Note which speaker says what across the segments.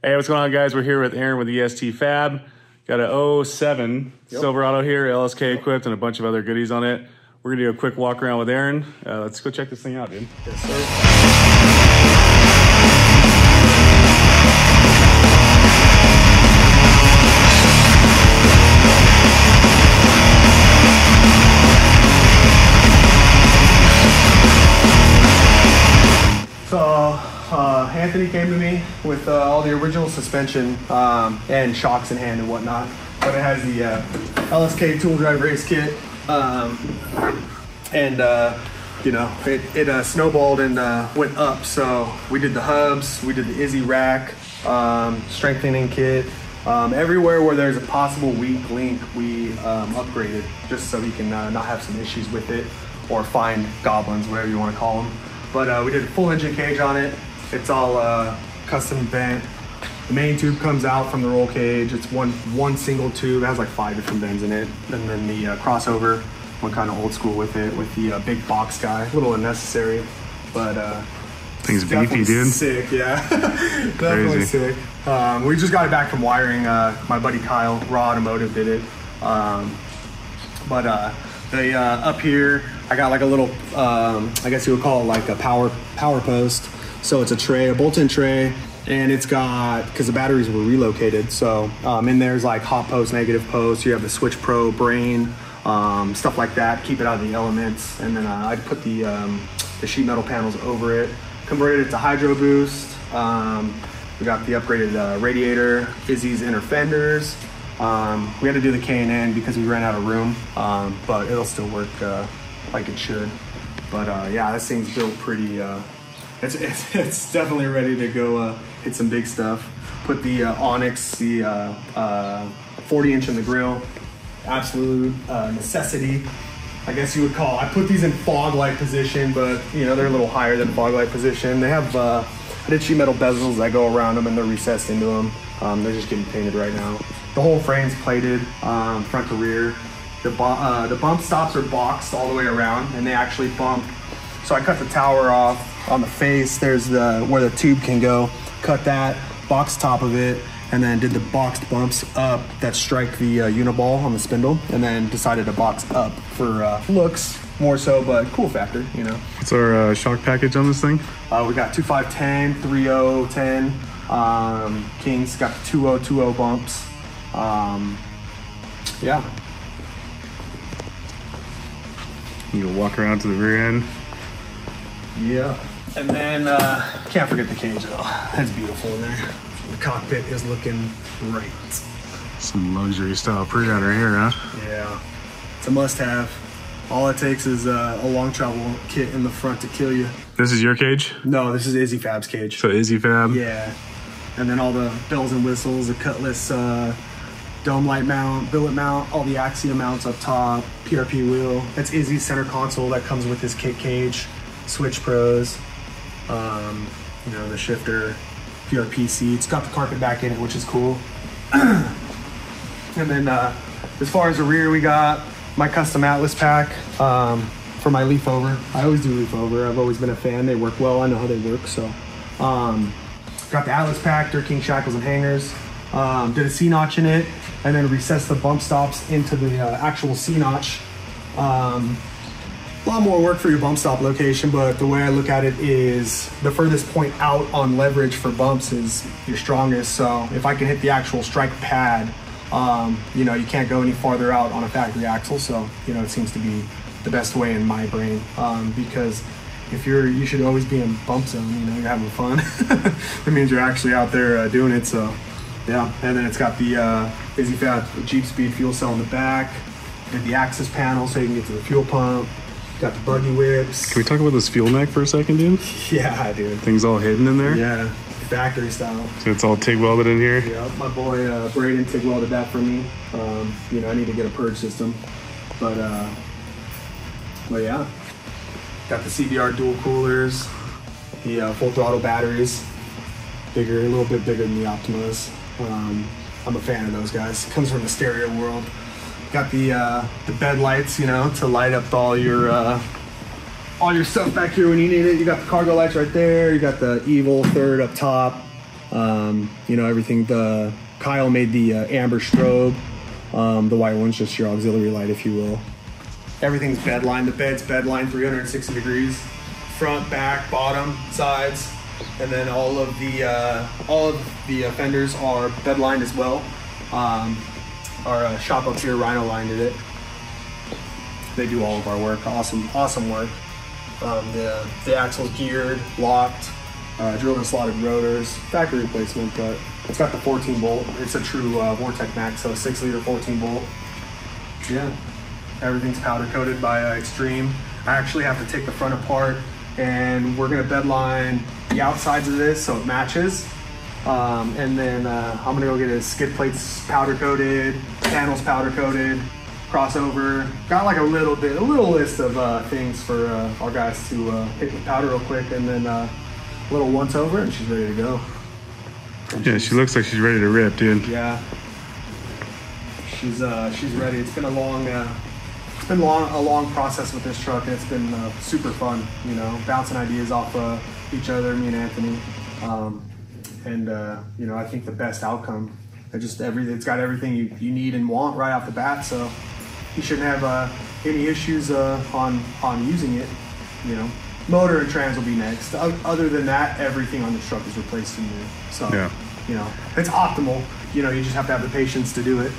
Speaker 1: Hey, what's going on, guys? We're here with Aaron with EST Fab. Got a 07 Silverado here, LSK equipped, and a bunch of other goodies on it. We're gonna do a quick walk around with Aaron. Let's go check this thing out, dude.
Speaker 2: Yes, sir. So Anthony came to me with all the original suspension and shocks in hand and whatnot, but it has the LSK tool drive race kit, and you know, it snowballed and went up. So we did the hubs, we did the Izzy rack, strengthening kit, everywhere where there's a possible weak link, we upgraded just so he can not have some issues with it or find goblins, whatever you want to call them. But we did a full engine cage on it. It's all custom bent. The main tube comes out from the roll cage. It's one single tube. It has like 5 different bends in it. And then the crossover, went kind of old school with it, with the big box guy. A little unnecessary, but
Speaker 1: Thing's beefy, dude.
Speaker 2: Sick, yeah. Definitely sick. We just got it back from wiring. My buddy Kyle, Raw Automotive, did it. They up here, I got like a little, I guess you would call it like a power post. So it's a tray, a bolt-in tray, and it's got, because the batteries were relocated, so in there's like hot post, negative post. You have the Switch Pro brain, stuff like that, keep it out of the elements. And then I put the sheet metal panels over it, converted it to Hydro Boost. We got the upgraded radiator, Izzy's inner fenders. We had to do the K&N because we ran out of room, but it'll still work like it should. But yeah, this thing's built pretty, it's definitely ready to go hit some big stuff. Put the Onyx, the 40-inch in the grill, absolute necessity, I guess you would call it. I put these in fog light position, but you know, they're a little higher than fog light position. They have, I did sheet metal bezels that go around them and they're recessed into them. They're just getting painted right now. The whole frame's plated, front to rear. The bump stops are boxed all the way around, and they actually bump. So I cut the tower off on the face. There's where the tube can go. Cut that, box top of it, and then did the boxed bumps up that strike the uniball on the spindle, and then decided to box up for looks more so, but cool factor, you know.
Speaker 1: What's our shock package on this thing?
Speaker 2: We got 2.510, 3.0, 10. King's got the 2.0, 2.0 bumps. Yeah.
Speaker 1: You can walk around to the rear end.
Speaker 2: Yeah. And then, can't forget the cage though. That's beautiful in there. The cockpit is looking great.
Speaker 1: Some luxury style pre-runner here, huh?
Speaker 2: Yeah. It's a must have. All it takes is a long travel kit in the front to kill you.
Speaker 1: This is your cage?
Speaker 2: No, this is Izzy Fab's cage.
Speaker 1: So Izzy Fab?
Speaker 2: Yeah. And then all the bells and whistles, the Cutlass dome light mount, billet mount, all the Axia mounts up top, PRP wheel. That's Izzy's center console that comes with his kit cage, Switch Pros, you know, the shifter, PRP seats. Got the carpet back in it, which is cool. And then as far as the rear, we got my custom Atlas pack for my leaf over. I always do leaf over. I've always been a fan. They work well. I know how they work. So got the Atlas pack, Dirt King shackles and hangers. Did a C-notch in it, and then recessed the bump stops into the actual C-notch. A lot more work for your bump stop location, but the way I look at it is the furthest point out on leverage for bumps is your strongest. So if I can hit the actual strike pad, you know, you can't go any farther out on a factory axle. So, you know, it seems to be the best way in my brain, because if you should always be in bump zone, you know, you're having fun. That means you're actually out there doing it. So yeah, and then it's got the Izzy Fab Jeep Speed fuel cell in the back. Did the access panel so you can get to the fuel pump. Got the buggy whips.
Speaker 1: Can we talk about this fuel neck for a second, dude?
Speaker 2: Yeah, dude.
Speaker 1: Thing's all hidden in there?
Speaker 2: Yeah, factory style.
Speaker 1: So it's all TIG welded in here?
Speaker 2: Yeah, my boy Braden TIG welded that for me. You know, I need to get a purge system. But yeah. Got the CBR dual coolers, the full throttle batteries. Bigger, a little bit bigger than the Optimas. I'm a fan of those guys. Comes from the stereo world. Got the bed lights, you know, to light up all your stuff back here when you need it. You got the cargo lights right there. You got the Evil third up top. You know, everything. Kyle made the amber strobe. The white one's just your auxiliary light, if you will. Everything's bed lined. The bed's bed lined 360 degrees, front, back, bottom, sides, and then all of the fenders are bed lined as well. Our shop up here, Rhino lined it. They do all of our work. Awesome work. The axle's geared, locked, drilled and slotted rotors, factory replacement, but it's got the 14 bolt. It's a true Vortec Max, so 6 liter 14 bolt. Yeah, everything's powder coated by Extreme. I actually have to take the front apart, and we're gonna bed line the outsides of this so it matches. And then I'm gonna go get his skid plates powder coated, panels powder coated, crossover. Got like a little list of things for our guys to hit with powder real quick, and then a little once over, and she's ready to go. And
Speaker 1: yeah, she looks like she's ready to rip, dude.
Speaker 2: Yeah, she's ready. It's been a long process with this truck, and it's been super fun. You know, bouncing ideas off each other, me and Anthony. You know, I think the best outcome. It's got everything you need and want right off the bat, so you shouldn't have any issues on using it. You know, motor and trans will be next. Other than that, everything on the truck is replaced and new. So,
Speaker 1: yeah.
Speaker 2: You know, it's optimal. You know, you just have to have the patience to do it,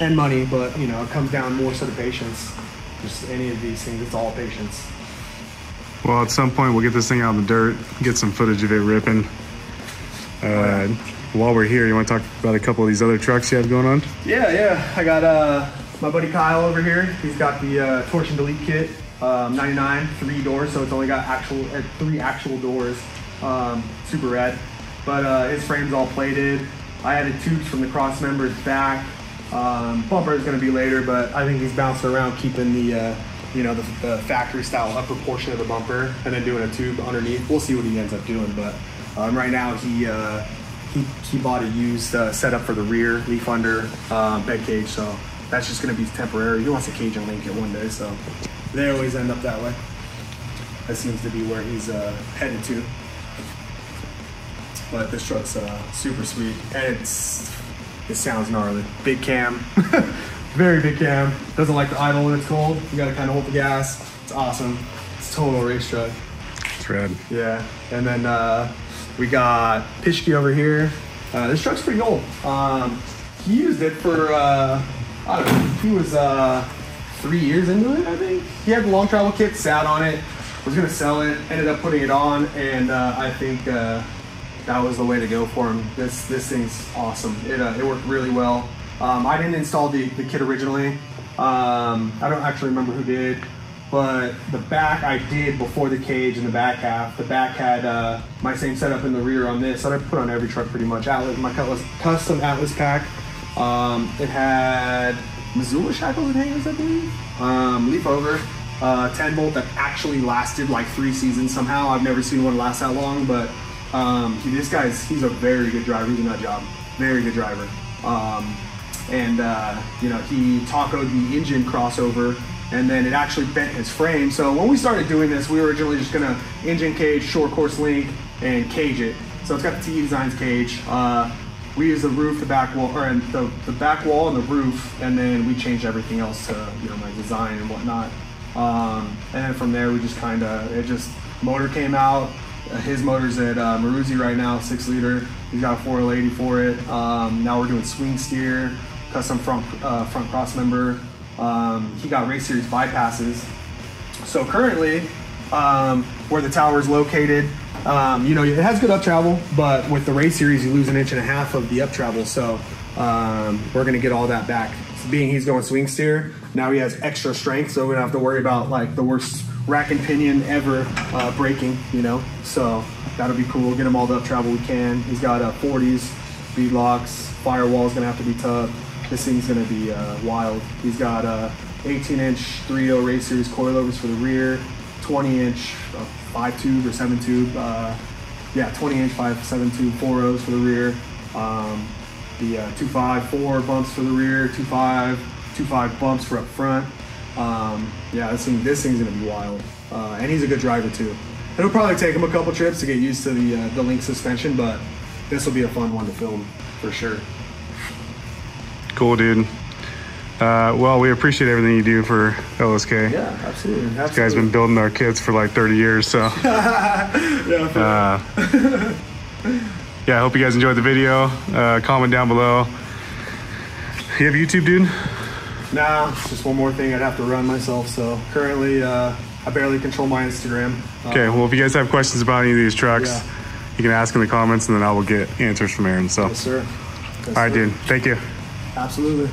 Speaker 2: and money. But you know, it comes down more so to patience. Just any of these things, it's all patience.
Speaker 1: Well, at some point we'll get this thing out in the dirt, get some footage of it ripping. While we're here, you want to talk about a couple of these other trucks you have going on?
Speaker 2: Yeah. I got my buddy Kyle over here. He's got the torsion delete kit, 99, 3 doors, so it's only got 3 actual doors. Super rad. But his frame's all plated. I added tubes from the cross members back. Bumper is going to be later, but I think he's bouncing around keeping the the factory style upper portion of the bumper, and then doing a tube underneath. We'll see what he ends up doing, but right now he bought a used setup for the rear leaf under bed cage, so that's just going to be temporary. He wants a cage and link it one day, so they always end up that way. That seems to be where he's headed to. But this truck's super sweet, and it sounds gnarly. Big cam, very big cam. Doesn't like to idle when it's cold. You got to kind of hold the gas. It's awesome. It's a total race truck.
Speaker 1: It's rad.
Speaker 2: Yeah, and then we got Pishke over here. This truck's pretty old. He used it for, I don't know, he was 3 years into it, I think. He had the long travel kit, sat on it, was gonna sell it, ended up putting it on, and I think that was the way to go for him. This thing's awesome. It worked really well. I didn't install the kit originally. I don't actually remember who did. But the back I did before the cage in the back half. The back had my same setup in the rear on this that I put on every truck pretty much. Atlas, my custom Atlas pack. It had Missoula shackles and hangers, I believe. Leaf over, 10 bolt that actually lasted like 3 seasons somehow. I've never seen one last that long, but he's a very good driver. He's a nut job, very good driver. He tacoed the engine crossover, and then it actually bent his frame. So when we started doing this, we were originally just gonna engine cage, short course link, and cage it. So it's got the TE Designs cage. We used the roof, the back wall, or the back wall and the roof, and then we changed everything else to my design and whatnot. And then from there, we just motor came out. His motor's at Maruzzi right now, 6 liter. He's got a 4L80 for it. Now we're doing swing steer, custom front cross member. He got race series bypasses. So currently, where the tower is located, it has good up travel, but with the race series, you lose 1.5 inches of the up travel. So we're gonna get all that back. So being he's going swing steer, now he has extra strength, so we don't have to worry about like the worst rack and pinion ever breaking, So that'll be cool. Get him all the up travel we can. He's got 40s, bead locks, firewall's gonna have to be tough. This thing's gonna be wild. He's got 18-inch 3.0 race series coilovers for the rear, 20-inch 5-tube or 7-tube, 20-inch 5-7 tube 4.0s for the rear. The 2.5 4 bumps for the rear, 2.5 2.5 bumps for up front. This thing's gonna be wild, and he's a good driver too. It'll probably take him a couple trips to get used to the link suspension, but this will be a fun one to film for sure.
Speaker 1: Cool, dude. Well, we appreciate everything you do for LSK.
Speaker 2: Yeah, absolutely.
Speaker 1: This guy's been building our kits for like 30 years, so. Yeah, I hope you guys enjoyed the video. Comment down below. You have YouTube, dude?
Speaker 2: Nah, it's just one more thing I'd have to run myself. So currently, I barely control my Instagram.
Speaker 1: Okay, well, if you guys have questions about any of these trucks, you can ask in the comments, and then I will get answers from Aaron. So.
Speaker 2: Yes, sir. Yes,
Speaker 1: all right,
Speaker 2: sir.
Speaker 1: dude. Thank you.
Speaker 2: Absolutely.